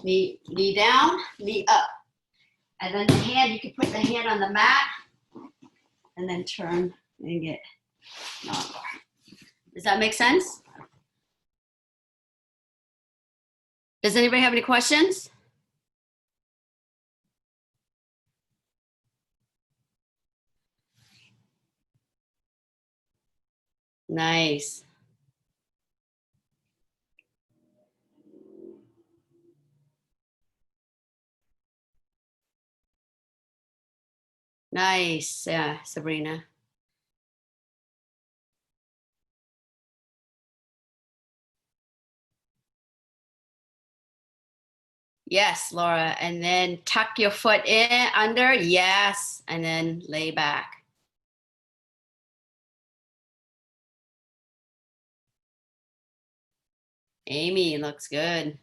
Knee down, knee up. And then the hand, you can put the hand on the mat and then turn and get non-bar. Does that make sense? Does anybody have any questions? Nice. Nice, yeah, Sabrina. Yes, Laura, and then tuck your foot in under, yes, and then lay back. Amy, looks good.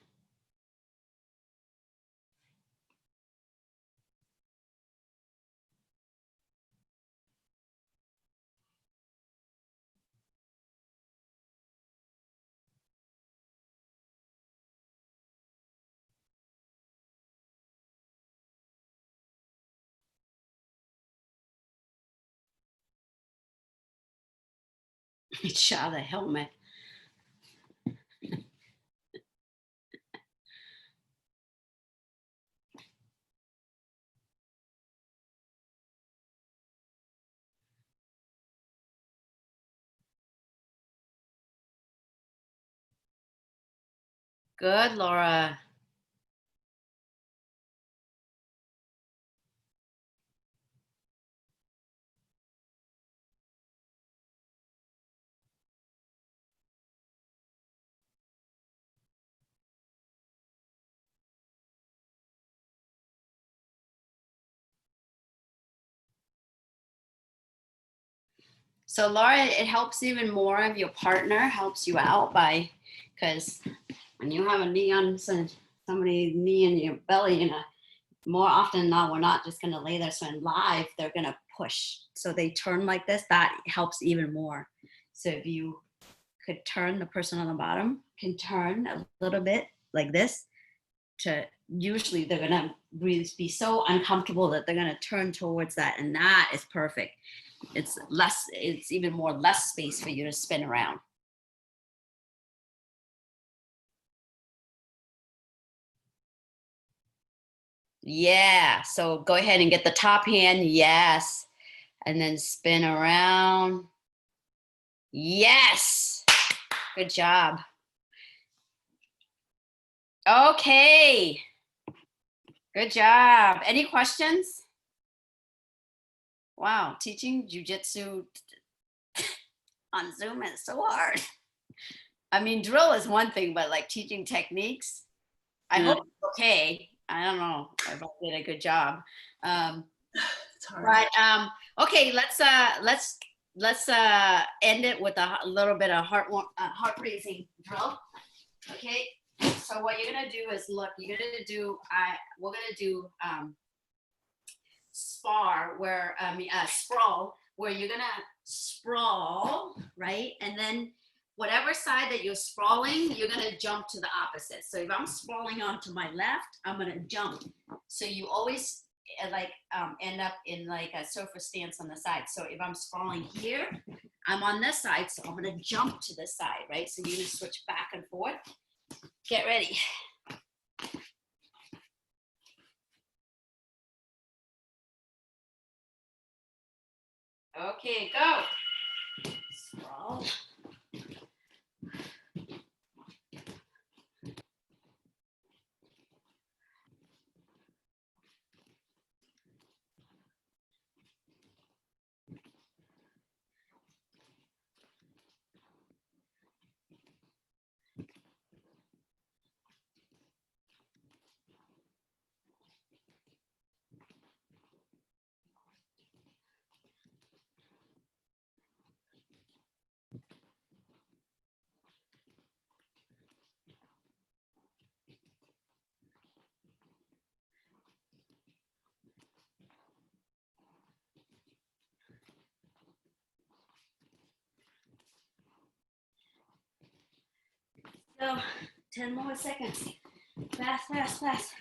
Shaw the helmet. Good, Laura. So Laura, it helps even more if your partner helps you out by, because when you have a knee on somebody's knee in your belly, you know, more often than not, we're not just going to lay there. So in live, they're going to push. So they turn like this, that helps even more. So if you could turn, the person on the bottom can turn a little bit like this, to usually they're going to be so uncomfortable that they're going to turn towards that. And that is perfect. It's even more less space for you to spin around. Yeah, so go ahead and get the top hand, yes. And then spin around. Yes, good job. Okay, good job. Any questions? Wow, teaching jiu-jitsu on Zoom is so hard. I mean, drill is one thing, but like teaching techniques, I hope it's okay. I don't know if I did a good job. It's hard. But okay, let's end it with a little bit of heart-raising drill. Okay, so what you're gonna do is look. We're gonna do sprawl, where you're gonna sprawl, right? And then whatever side that you're sprawling, you're gonna jump to the opposite. So if I'm sprawling onto my left, I'm gonna jump. So you always end up in like a surfer stance on the side. So if I'm sprawling here, I'm on this side, so I'm gonna jump to this side, right? So you're gonna switch back and forth. Get ready. Okay, go. Sprawl. Go. 10 more seconds. Fast, fast, fast.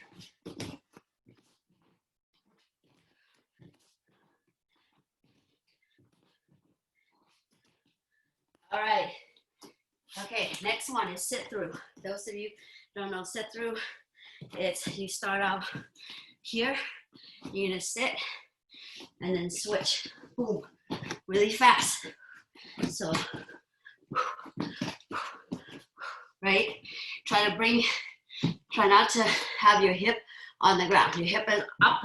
All right. Okay, next one is sit through. Those of you don't know sit through, it's you start out here, you're gonna sit and then switch. Boom, really fast. So, right? Try not to have your hip on the ground. Your hip is up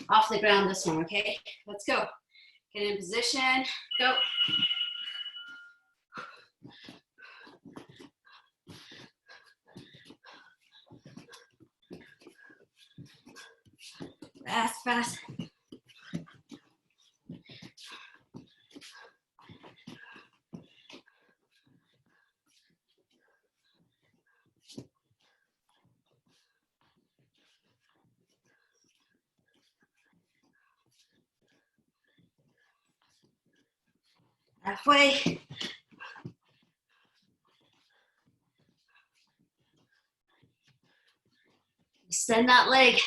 off the ground this one, okay? Let's go. Get in position, go. Fast, fast. Halfway. Extend that leg.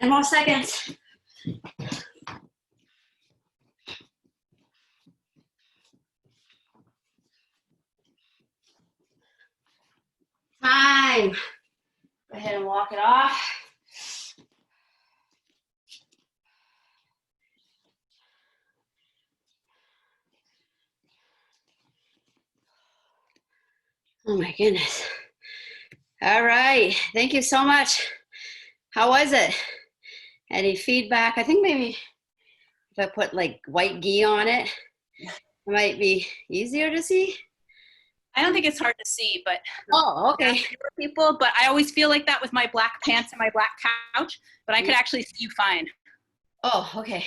Ten more seconds. Time. Go ahead and walk it off. Oh my goodness. All right. Thank you so much. How was it? Any feedback? I think maybe if I put like white gi on it, it might be easier to see. I don't think it's hard to see, but Oh, okay. people. But I always feel like that with my black pants and my black couch. But I could actually see you fine. Oh, okay.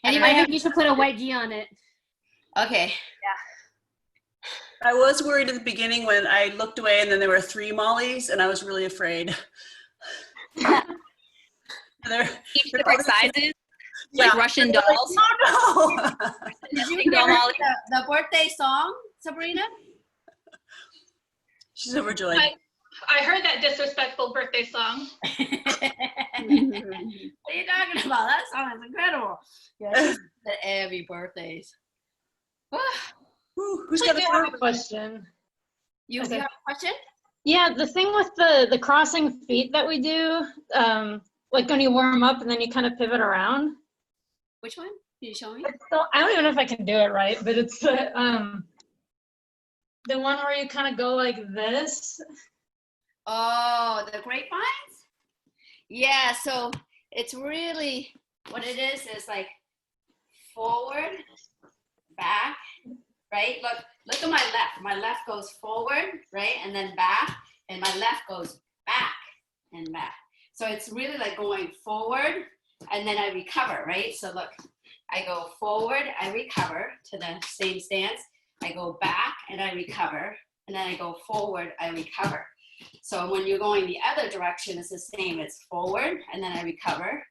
I think you should put a white gi on it. Okay. I was worried at the beginning when I looked away and then there were 3 Mollies and I was really afraid. They're Each different sizes, yeah. like Russian dolls. Oh no! Did you Doll hear Molly. the birthday song, Sabrina? She's overjoyed. I heard that disrespectful birthday song. What are you talking about? That song is incredible. Yeah, she said every birthdays. Who's I got have a a question. You Okay. have a question? Yeah, the thing with the crossing feet that we do, like when you warm up and then you kind of pivot around. Which one? Can you show me? So I don't even know if I can do it right, but it's the one where you kind of go like this. Oh, the grapevines? Yeah, so it's really, what it is like forward, back, right? Look at my left. My left goes forward, right? And then back, and my left goes back and back. So it's really like going forward, and then I recover, right? So look, I go forward, I recover to the same stance. I go back and I recover, and then I go forward, I recover. So when you're going the other direction, it's the same. It's forward, and then I recover,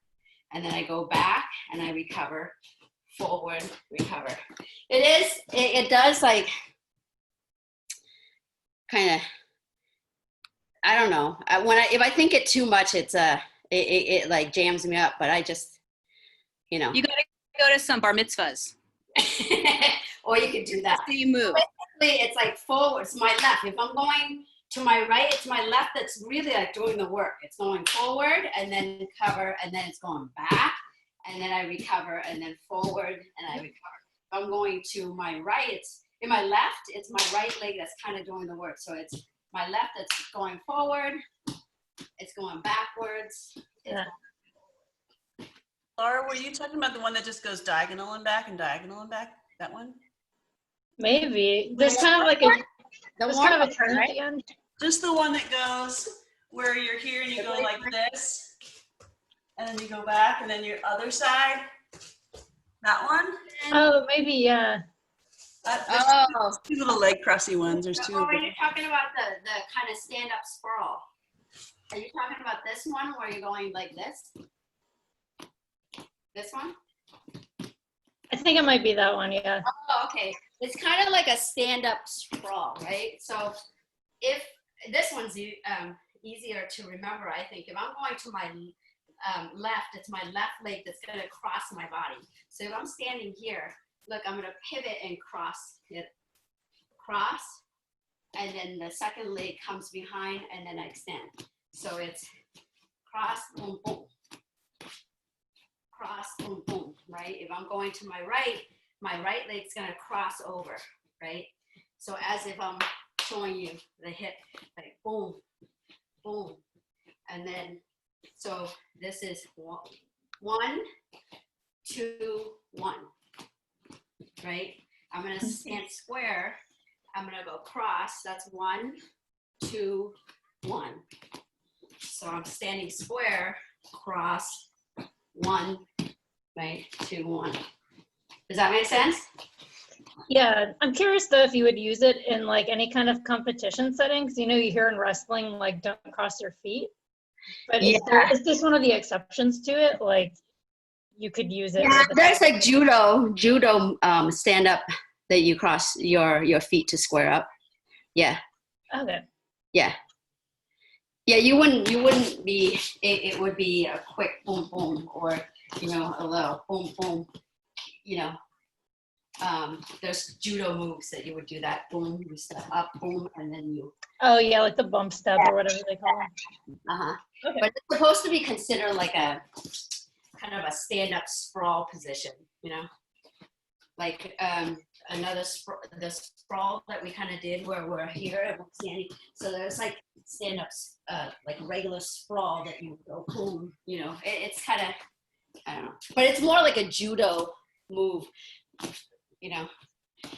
and then I go back and I recover, forward, recover. It does like kind of, I don't know. If I think it too much, it's it like jams me up, but I just, You gotta go to some bar mitzvahs. or you could do that. Same move. Basically, it's like forward, it's my left. If I'm going to my right, it's my left that's really like doing the work. It's going forward and then cover, and then it's going back, and then I recover, and then forward, and I recover. If I'm going to my right, it's in my left, it's my right leg that's kind of doing the work. So it's my left that's going forward, it's going backwards. Yeah. Laura, were you talking about the one that just goes diagonal and back and diagonal and back? That one? Maybe. There's kind of like there's kind of a turn at the end. Just the one that goes where you're here and you go like this, and then you go back, and then your other side. That one? Oh, maybe, yeah. There's two little leg crossy ones. There's two. Or are you talking about the kind of stand-up sprawl? Are you talking about this one where you're going like this? This one? I think it might be that one, yeah. Oh, okay. It's kind of like a stand-up sprawl, right? So if this one's easier to remember, I think. If I'm going to my left, it's my left leg that's going to cross my body. So if I'm standing here, look, I'm going to pivot and cross it. Cross, and then the second leg comes behind, and then I extend. So it's cross, boom, boom. Cross, boom, boom, right? If I'm going to my right leg's gonna cross over, right? So as if I'm showing you the hip, like boom, boom. And then, so this is 1, 2, 1, right? I'm gonna stand square. I'm gonna go cross, that's 1, 2, 1. So I'm standing square, cross, 1, right, 2, 1. Does that make sense? Yeah, I'm curious though if you would use it in like any kind of competition settings. You hear in wrestling, like, don't cross your feet. But is this one of the exceptions to it? Like, you could use it. Yeah, there's like judo stand up that you cross your feet to square up. Yeah. Okay. Yeah. Yeah, you wouldn't be, it would be a quick boom, boom, or, a little boom, boom, there's judo moves that you would do that, boom, you step up, boom, and then you. Oh yeah, like the bump step or whatever they call them. Uh-huh. Okay. But it's supposed to be considered like a kind of a stand-up sprawl position, like the sprawl that we kind of did where we're here and we're standing. So there's like stand-ups, like regular sprawl that you go boom, it's kind of, I don't know, but it's more like a judo move, and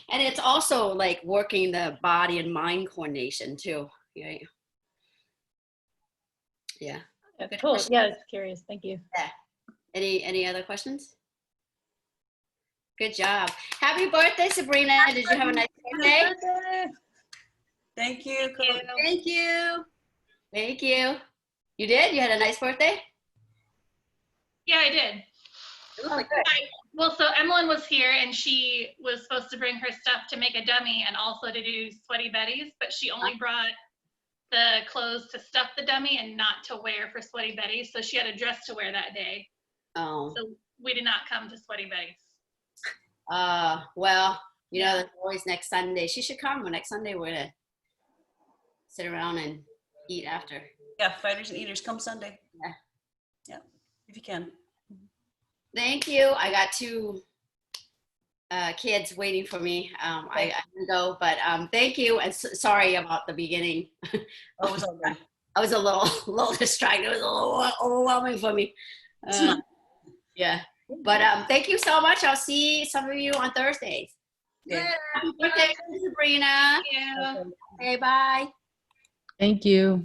it's also like working the body and mind coordination too, right? Yeah. Okay, cool. Yeah, I was curious. Thank you. Yeah. Any other questions? Good job. Happy birthday, Sabrina. Did you have a nice birthday? Thank you. Cool. Thank you. Thank you. You did? You had a nice birthday? Yeah, I did. It looked like Well, so Emmeline was here and she was supposed to bring her stuff to make a dummy and also to do sweaty Betties, but she only brought the clothes to stuff the dummy and not to wear for sweaty Betties. So she had a dress to wear that day. Oh. So we did not come to sweaty Betties. Well, there's always next Sunday. She should come. Next Sunday we're gonna sit around and eat after. Yeah, fighters and eaters, come Sunday. Yeah. Yeah, if you can. Thank you. I got 2 kids waiting for me. I can go, but thank you. And sorry about the beginning. Oh, it was all good. I was a little distracted. It was a little overwhelming for me. Yeah. But thank you so much. I'll see some of you on Thursdays. Yeah. Happy birthday, Sabrina. Yeah. Okay, bye. Thank you.